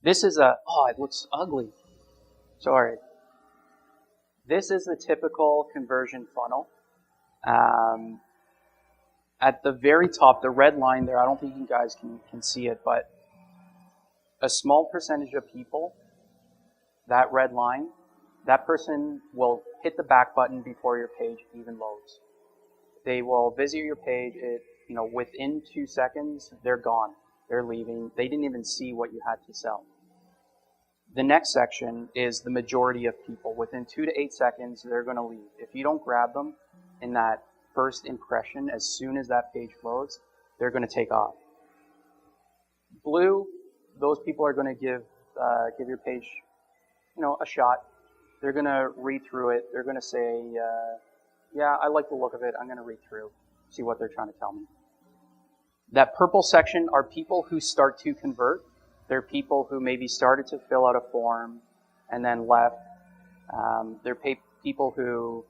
This is oh, it looks ugly. Sorry. This is the typical conversion funnel. At the very top, the red line there, I don't think you guys can see it, but a small percentage of people, that red line, that person will hit the back button before your page even loads. They will visit your page, within 2 seconds, they're gone. They're leaving. They didn't even see what you had to sell. The next section is the majority of people. Within 2 to 8 seconds, they're going to leave. If you don't grab them in that first impression, as soon as that page loads, they're going to take off. Blue, those people are going to give your page, a shot. They're going to read through it. They're going to say, yeah, I like the look of it. I'm going to read through, see what they're trying to tell me. That purple section are people who start to convert. They're people who maybe started to fill out a form and then left. They're people who,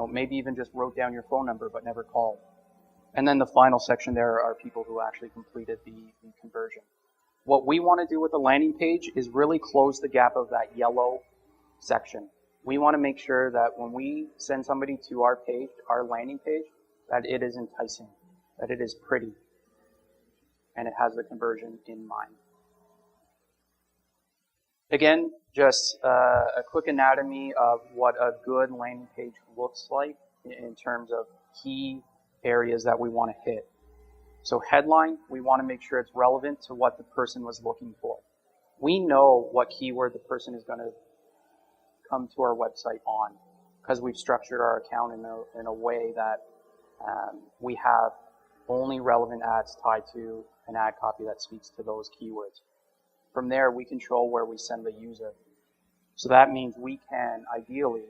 maybe even just wrote down your phone number but never called. And then the final section there are people who actually completed the conversion. What we want to do with the landing page is really close the gap of that yellow section. We want to make sure that when we send somebody to our page, our landing page, that it is enticing, that it is pretty, and it has the conversion in mind. Again, just a quick anatomy of what a good landing page looks like in terms of key areas that we want to hit. So headline, we want to make sure it's relevant to what the person was looking for. We know what keyword the person is going to come to our website on because we've structured our account in a way that we have only relevant ads tied to an ad copy that speaks to those keywords. From there, we control where we send the user. So that means we can, ideally,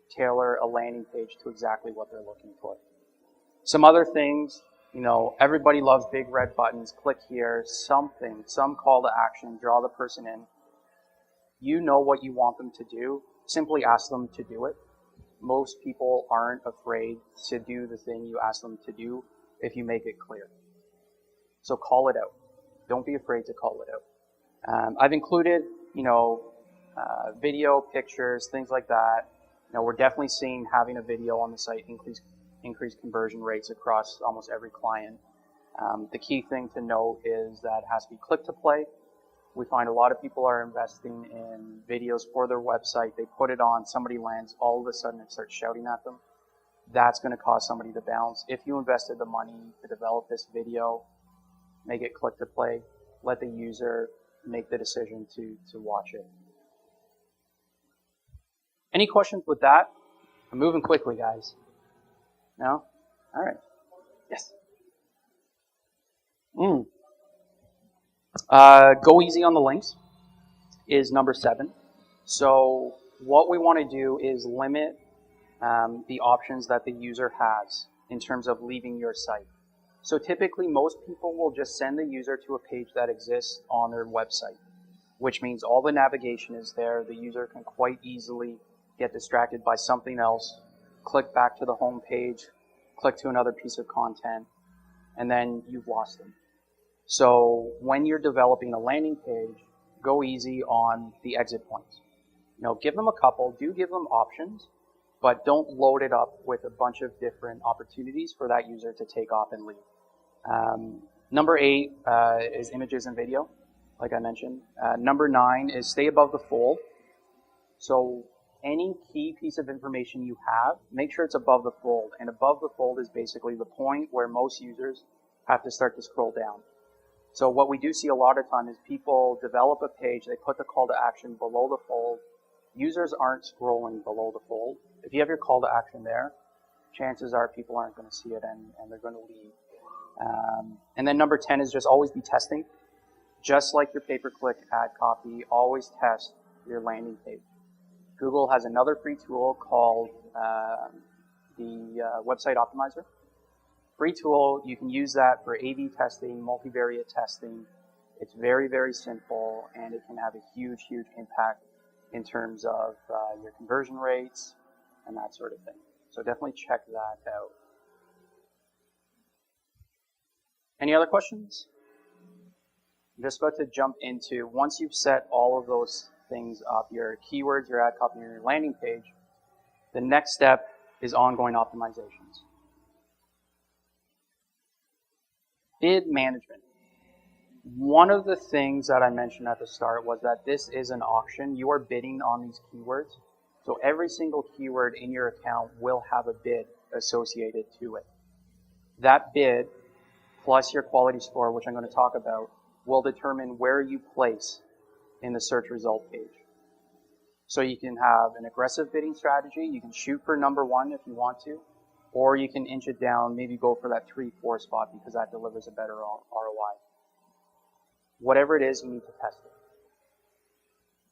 tailor a landing page to exactly what they're looking for. Some other things, everybody loves big red buttons. Click here, some call to action, draw the person in. You know what you want them to do. Simply ask them to do it. Most people aren't afraid to do the thing you ask them to do if you make it clear. So call it out. Don't be afraid to call it out. I've included, video, pictures, things like that. We're definitely seeing having a video on the site increase conversion rates across almost every client. The key thing to note is that it has to be click to play. We find a lot of people are investing in videos for their website. They put it on, somebody lands, all of a sudden it starts shouting at them. That's going to cause somebody to bounce. If you invested the money to develop this video, make it click to play. Let the user make the decision to watch it. Any questions with that? I'm moving quickly, guys. No? All right. Yes. Go easy on the links is number 7. So what we want to do is limit the options that the user has in terms of leaving your site. So typically, most people will just send the user to a page that exists on their website, which means all the navigation is there. The user can quite easily get distracted by something else, click back to the home page, click to another piece of content, and then you've lost them. So when you're developing a landing page, go easy on the exit points. Give them a couple, do give them options, but don't load it up with a bunch of different opportunities for that user to take off and leave. Number 8 is images and video, like I mentioned. Number 9 is stay above the fold. So any key piece of information you have, make sure it's above the fold. And above the fold is basically the point where most users have to start to scroll down. So what we do see a lot of time is people develop a page, they put the call to action below the fold. Users aren't scrolling below the fold. If you have your call to action there, chances are people aren't going to see it and they're going to leave. And then number 10 is just always be testing. Just like your pay-per-click ad copy, always test your landing page. Google has another free tool called the Website Optimizer. Free tool, you can use that for A/B testing, multivariate testing. It's very, very simple, and it can have a huge, huge impact in terms of your conversion rates and that sort of thing. So definitely check that out. Any other questions? I'm just about to jump into, once you've set all of those things up, your keywords, your ad copy, and your landing page, the next step is ongoing optimizations. Bid management. One of the things that I mentioned at the start was that this is an auction. You are bidding on these keywords. So every single keyword in your account will have a bid associated to it. That bid, plus your quality score, which I'm going to talk about, will determine where you place in the search result page. So you can have an aggressive bidding strategy. You can shoot for number one if you want to, or you can inch it down, maybe go for that 3-4 spot because that delivers a better ROI. Whatever it is, you need to test it.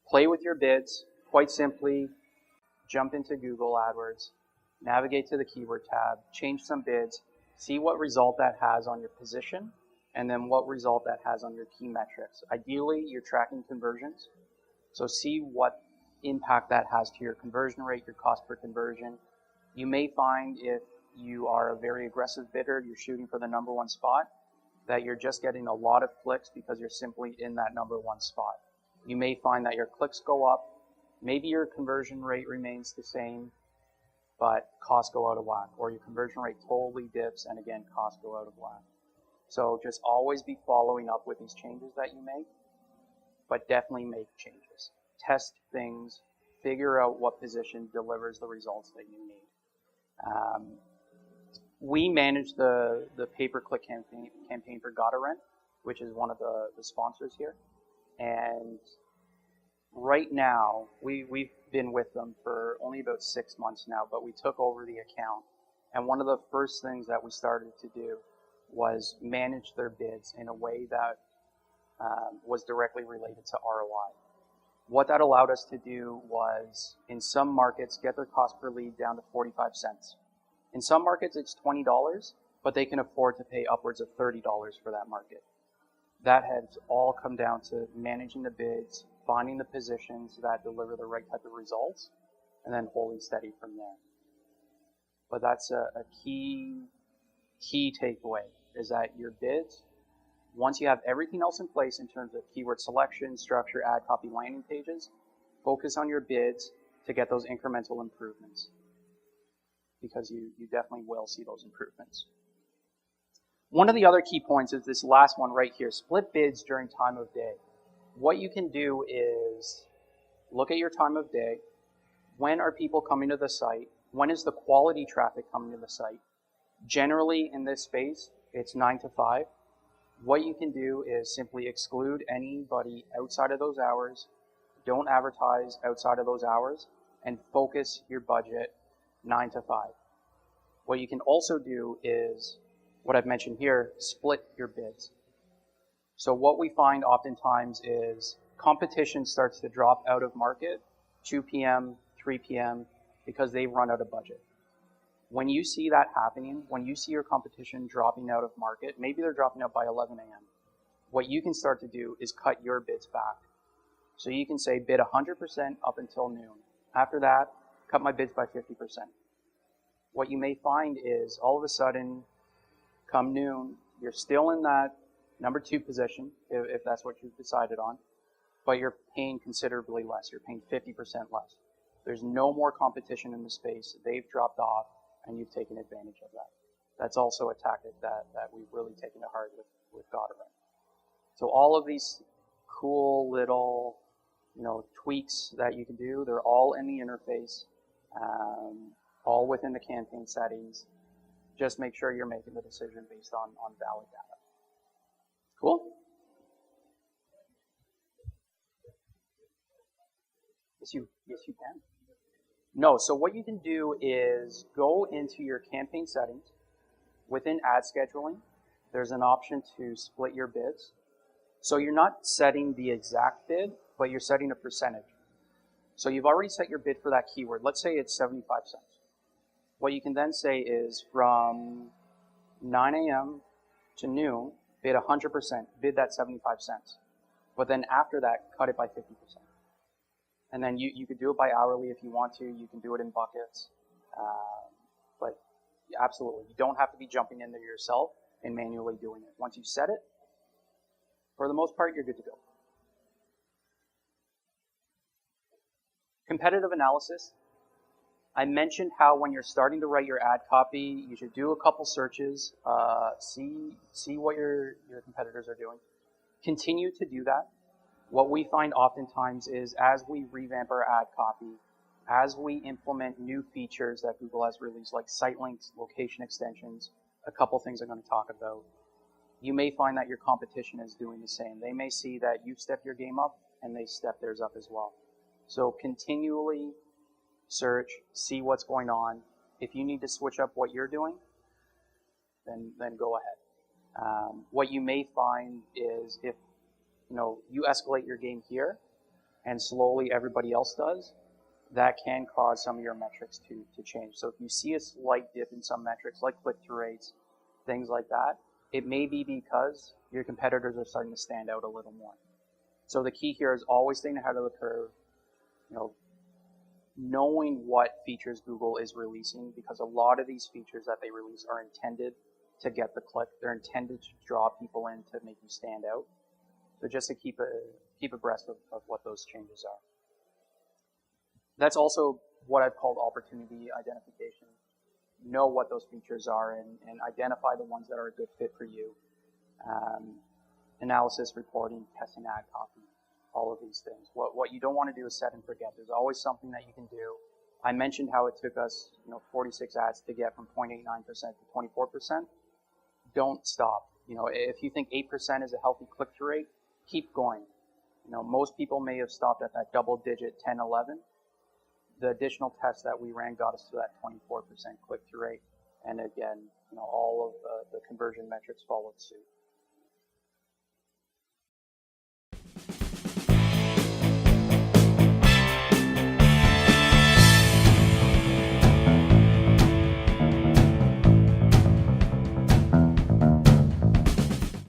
Play with your bids. Quite simply, jump into Google Adwords, navigate to the keyword tab, change some bids, see what result that has on your position, and then what result that has on your key metrics. Ideally, you're tracking conversions, so see what impact that has to your conversion rate, your cost per conversion. You may find if you are a very aggressive bidder, you're shooting for the number one spot, that you're just getting a lot of clicks because you're simply in that number one spot. You may find that your clicks go up, maybe your conversion rate remains the same, but costs go out of whack, or your conversion rate totally dips and again, costs go out of whack. So just always be following up with these changes that you make, but definitely make changes. Test things, figure out what position delivers the results that you need. We manage the pay-per-click campaign for GottaRent, which is one of the sponsors here. And right now, we've been with them for only about 6 months now, but we took over the account. And one of the first things that we started to do was manage their bids in a way that was directly related to ROI. What that allowed us to do was, in some markets, get their cost per lead down to 45 cents. In some markets, it's $20, but they can afford to pay upwards of $30 for that market. That has all come down to managing the bids, finding the positions that deliver the right type of results, and then holding steady from there. But that's a key takeaway, is that your bids, once you have everything else in place in terms of keyword selection, structure, ad copy, landing pages, focus on your bids to get those incremental improvements, because you definitely will see those improvements. One of the other key points is this last one right here, split bids during time of day. What you can do is look at your time of day. When are people coming to the site? When is the quality traffic coming to the site? Generally in this space, it's 9 to 5. What you can do is simply exclude anybody outside of those hours. Don't advertise outside of those hours, and focus your budget 9 to 5. What you can also do is, what I've mentioned here, split your bids. So what we find oftentimes is competition starts to drop out of market 2 p.m., 3 p.m. because they run out of budget. When you see that happening, when you see your competition dropping out of market, maybe they're dropping out by 11 a.m., what you can start to do is cut your bids back. So you can say bid 100% up until noon. After that, cut my bids by 50%. What you may find is all of a sudden, come noon, you're still in that number 2 position, if that's what you've decided on, but you're paying considerably less. You're paying 50% less. There's no more competition in the space. They've dropped off, and you've taken advantage of that. That's also a tactic that we've really taken to heart with GottaRent. So all of these cool little tweaks that you can do, they're all in the interface, all within the campaign settings. Just make sure you're making the decision based on valid data. Cool? Yes, you can. No, so what you can do is go into your campaign settings. Within ad scheduling, there's an option to split your bids. So you're not setting the exact bid, but you're setting a percentage. So you've already set your bid for that keyword. Let's say it's 75 cents. What you can then say is from 9 a.m. to noon, bid 100%, bid that 75 cents. But then after that, cut it by 50%. And then you could do it by hourly if you want to. You can do it in buckets. But absolutely, you don't have to be jumping in there yourself and manually doing it. Once you set it, For the most part, you're good to go. Competitive analysis. I mentioned how when you're starting to write your ad copy, you should do a couple searches, see what your competitors are doing. Continue to do that. What we find oftentimes is as we revamp our ad copy, as we implement new features that Google has released, like site links, location extensions, a couple things I'm going to talk about, you may find that your competition is doing the same. They may see that you've stepped your game up and they step theirs up as well. So continually search, see what's going on. If you need to switch up what you're doing, then go ahead. What you may find is if you escalate your game here and slowly everybody else does, that can cause some of your metrics to change. So if you see a slight dip in some metrics like click-through rates, things like that, it may be because your competitors are starting to stand out a little more. So the key here is always staying ahead of the curve, knowing what features Google is releasing, because a lot of these features that they release are intended to get the click. They're intended to draw people in to make you stand out. So just to keep abreast of what those changes are. That's also what I've called opportunity identification. Know what those features are and identify the ones that are a good fit for you. Analysis, reporting, testing ad copy, all of these things. What you don't want to do is set and forget. There's always something that you can do. I mentioned how it took us 46 ads to get from 0.89% to 24%. Don't stop. If you think 8% is a healthy click-through rate, keep going. Most people may have stopped at that double-digit 10, 11. The additional tests that we ran got us to that 24% click-through rate. And again, all of the conversion metrics followed suit.